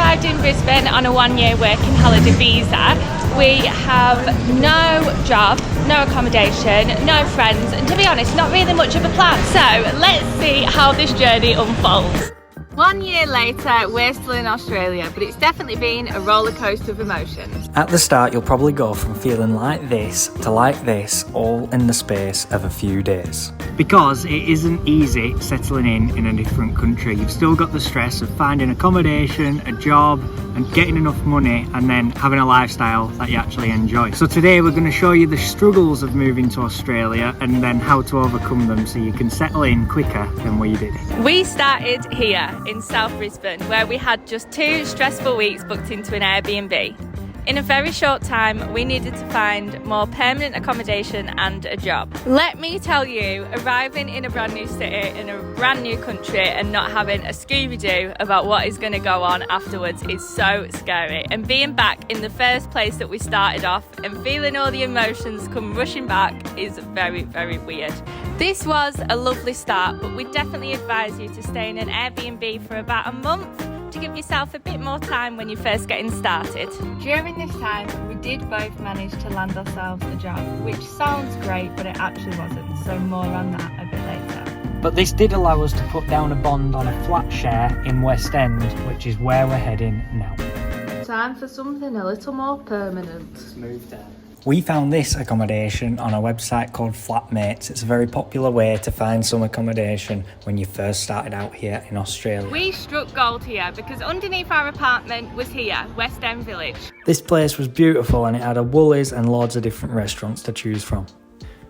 arrived in Brisbane on a 1-year working holiday visa. We have no job, no accommodation, no friends, and to be honest, not really much of a plan. So let's see how this journey unfolds. 1 year later, we're still in Australia, but it's definitely been a roller coaster of emotions. At the start, you'll probably go from feeling like this to like this, all in the space of a few days. Because it isn't easy settling in a different country. You've still got the stress of finding accommodation, a job, and getting enough money, and then having a lifestyle that you actually enjoy. So today we're going to show you the struggles of moving to Australia and then how to overcome them so you can settle in quicker than we did. We started here in South Brisbane, where we had just 2 stressful weeks booked into an Airbnb. In a very short time, we needed to find more permanent accommodation and a job. Let me tell you, arriving in a brand new city, in a brand new country, and not having a Scooby-Doo about what is going to go on afterwards is so scary. And being back in the first place that we started off and feeling all the emotions come rushing back is very, very weird. This was a lovely start, but we definitely advise you to stay in an Airbnb for about a month to give yourself a bit more time when you're first getting started. During this time, we did both manage to land ourselves a job, which sounds great, but it actually wasn't, so more on that a bit later. But this did allow us to put down a bond on a flat share in West End, which is where we're heading now. Time for something a little more permanent. Let's move down. We found this accommodation on a website called Flatmates. It's a very popular way to find some accommodation when you first started out here in Australia. We struck gold here because underneath our apartment was here, West End Village. This place was beautiful and it had a Woolies and loads of different restaurants to choose from.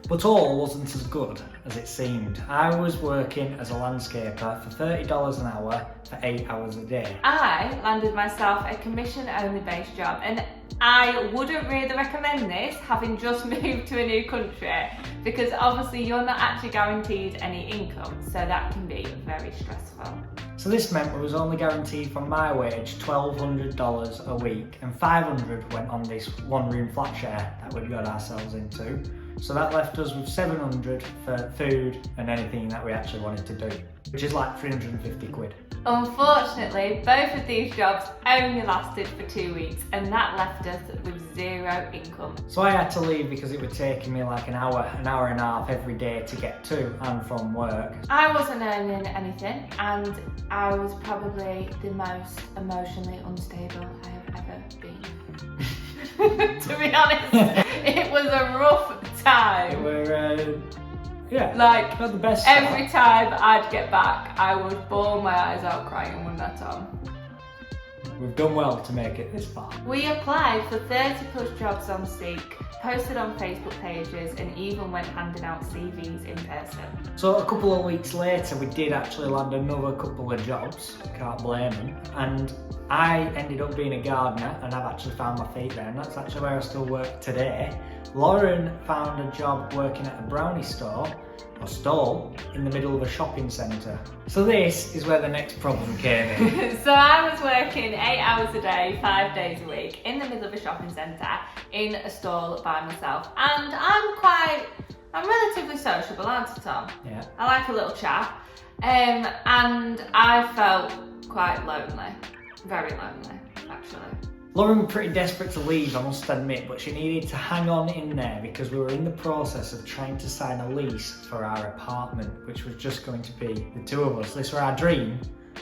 But all wasn't as good as it seemed. I was working as a landscaper for $30 an hour for 8 hours a day. I landed myself a commission-only based job, and I wouldn't really recommend this having just moved to a new country, because obviously you're not actually guaranteed any income, so that can be very stressful. So this meant we was only guaranteed from my wage $1,200 a week, and $500 went on this 1-room flat share that we'd got ourselves into. So that left us with $700 for food and anything that we actually wanted to do, which is like 350 quid. Unfortunately, both of these jobs only lasted for 2 weeks, and that left us with 0 income. So I had to leave because it would take me like an hour and a half every day to get to and from work. I wasn't earning anything, and I was probably the most emotionally unstable I have ever been. To be honest, it was a rough time. Yeah, like not the best every time I'd get back, I would bawl my eyes out crying, wouldn't I, Tom? We've done well to make it this far. We applied for 30+ jobs on Seek, posted on Facebook pages, and even went handing out CVs in person. So a couple of weeks later, we did actually land another couple of jobs, can't blame them, and I ended up being a gardener, and I've actually found my feet there, and that's actually where I still work today. Lauren found a job working at a brownie store, or stall, in the middle of a shopping centre. So this is where the next problem came in. So I was working 8 hours a day, 5 days a week, in the middle of a shopping centre, in a stall by myself, and I'm relatively sociable, aren't I, Tom? Yeah. I like a little chat, and I felt quite lonely. Very lonely, actually. Lauren was pretty desperate to leave, I must admit, but she needed to hang on in there because we were in the process of trying to sign a lease for our apartment, which was just going to be the 2 of us. This was our dream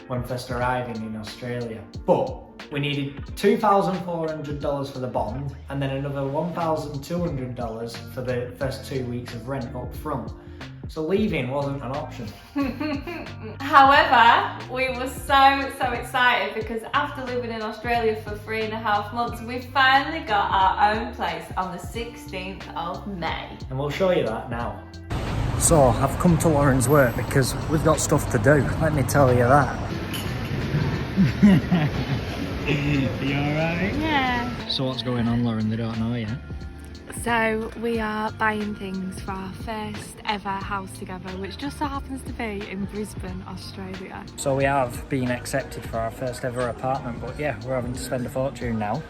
when first arriving in Australia. But we needed $2,400 for the bond and then another $1,200 for the first 2 weeks of rent up front. So leaving wasn't an option. However, we were so excited because after living in Australia for 3.5 months, we finally got our own place on the 16th of May. And we'll show you that now. So I've come to Lauren's work because we've got stuff to do, let me tell you that. You alright? Yeah. So what's going on, Lauren? They don't know yet. So we are buying things for our first ever house together, which just so happens to be in Brisbane, Australia. So we have been accepted for our first ever apartment, but yeah, we're having to spend a fortune now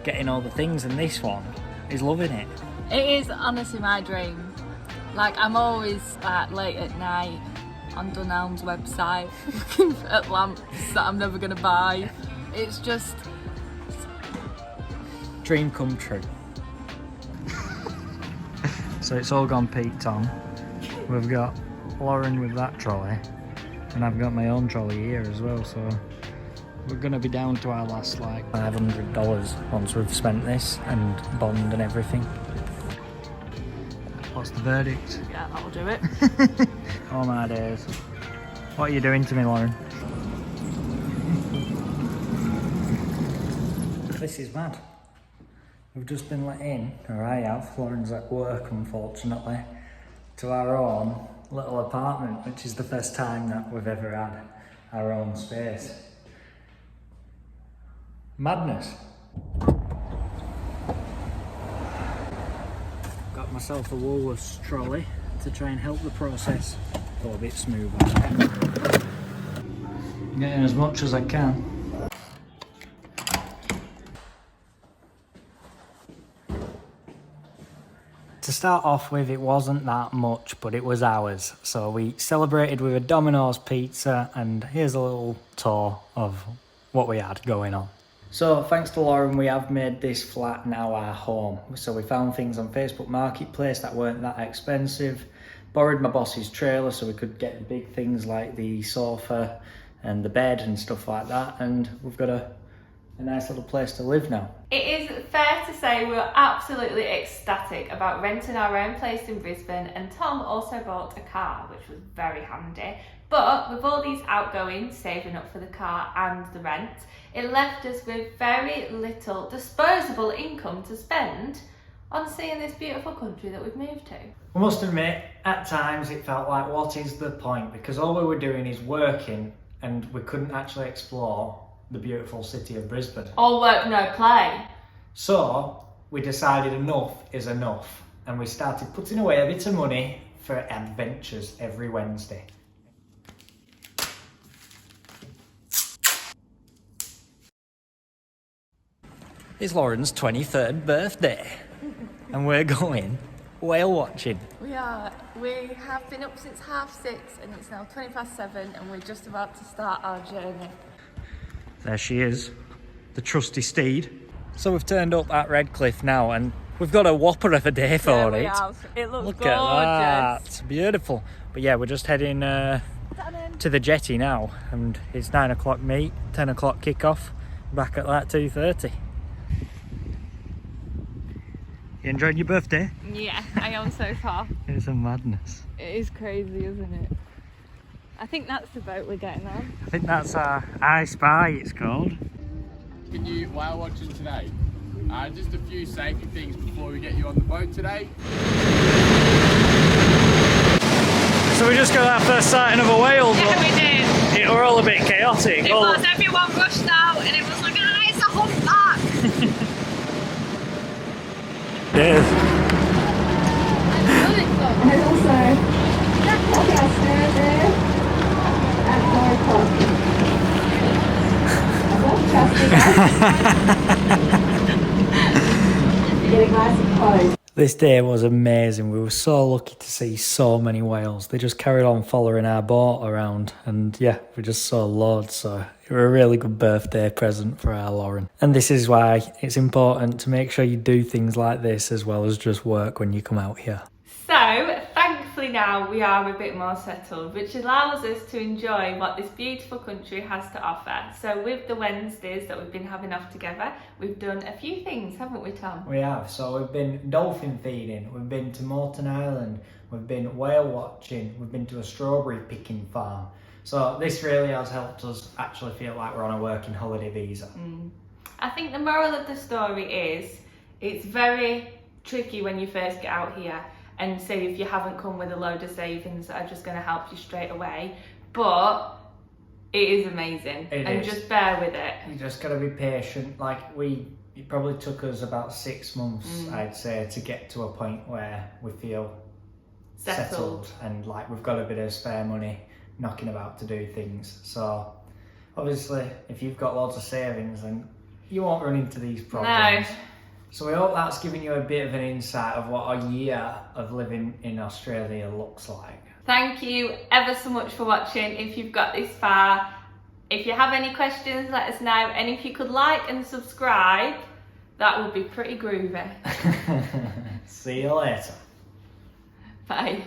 getting all the things, and this one is loving it. It is honestly my dream. Like, I'm always late at night on Dunelm's website looking at lamps that I'm never going to buy. It's just... Dream come true. So it's all gone peaked on. We've got Lauren with that trolley, and I've got my own trolley here as well, so we're going to be down to our last like $500 once we've spent this and bond and everything. What's the verdict? Yeah, that'll do it. Oh my days. What are you doing to me, Lauren? This is mad. We've just been let in, or I have, Lauren's at work unfortunately, to our own little apartment, which is the first time that we've ever had our own space. Madness. Got myself a Woolworths trolley to try and help the process go a bit smoother. Getting as much as I can. To start off with, it wasn't that much, but it was ours. So we celebrated with a Domino's pizza, and here's a little tour of what we had going on. So thanks to Lauren, we have made this flat now our home. So we found things on Facebook Marketplace that weren't that expensive, borrowed my boss's trailer so we could get the big things like the sofa and the bed and stuff like that, and we've got a nice little place to live now. It is fair to say we were absolutely ecstatic about renting our own place in Brisbane, and Tom also bought a car, which was very handy. But with all these outgoings, saving up for the car and the rent, it left us with very little disposable income to spend on seeing this beautiful country that we've moved to. I must admit, at times it felt like, what is the point? Because all we were doing is working, and we couldn't actually explore the beautiful city of Brisbane. All work, no play. So we decided enough is enough, and we started putting away a bit of money for adventures every Wednesday. It's Lauren's 23rd birthday and we're going whale watching. We are. We have been up since 6:30 and it's now 7:20 and we're just about to start our journey. There she is, the trusty steed. So we've turned up at Redcliffe now and we've got a whopper of a day for it. It looks Look gorgeous. at that, it's beautiful. But yeah, we're just heading to the jetty now, and it's 9 o'clock meet, 10 o'clock kick-off, back at that 2:30. You enjoying your birthday? Yeah, I am so far. It's a madness. It is crazy, isn't it? I think that's the boat we're getting on. I think that's our I Spy, it's called. Can you whale watching today? Just a few safety things before we get you on the boat today. So we just got our first sighting of a whale. Yeah, we did. It were all a bit chaotic. It was, everyone rushed out and it was like, it's a humpback. Yes. And also that podcast there at 4 o'clock. Getting nice and close. This day was amazing. We were so lucky to see so many whales. They just carried on following our boat around, and yeah, we just saw loads. So it was a really good birthday present for our Lauren. And this is why it's important to make sure you do things like this as well as just work when you come out here. So, thankfully now we are a bit more settled, which allows us to enjoy what this beautiful country has to offer. So with the Wednesdays that we've been having off together, we've done a few things, haven't we, Tom? We have. So we've been dolphin feeding, we've been to Moreton Island, we've been whale watching, we've been to a strawberry picking farm. So this really has helped us actually feel like we're on a working holiday visa. I think the moral of the story is it's very tricky when you first get out here, and say if you haven't come with a load of savings that are just going to help you straight away, but it is amazing. And just bear with it. You just got to be patient. Like it probably took us about 6 months, I'd say, to get to a point where we feel settled and like we've got a bit of spare money knocking about to do things. So obviously if you've got lots of savings then you won't run into these problems. No. So we hope that's given you a bit of an insight of what a year of living in Australia looks like. Thank you ever so much for watching. If you've got this far, If you have any questions, let us know. And if you could like and subscribe, that would be pretty groovy. See you later. Bye.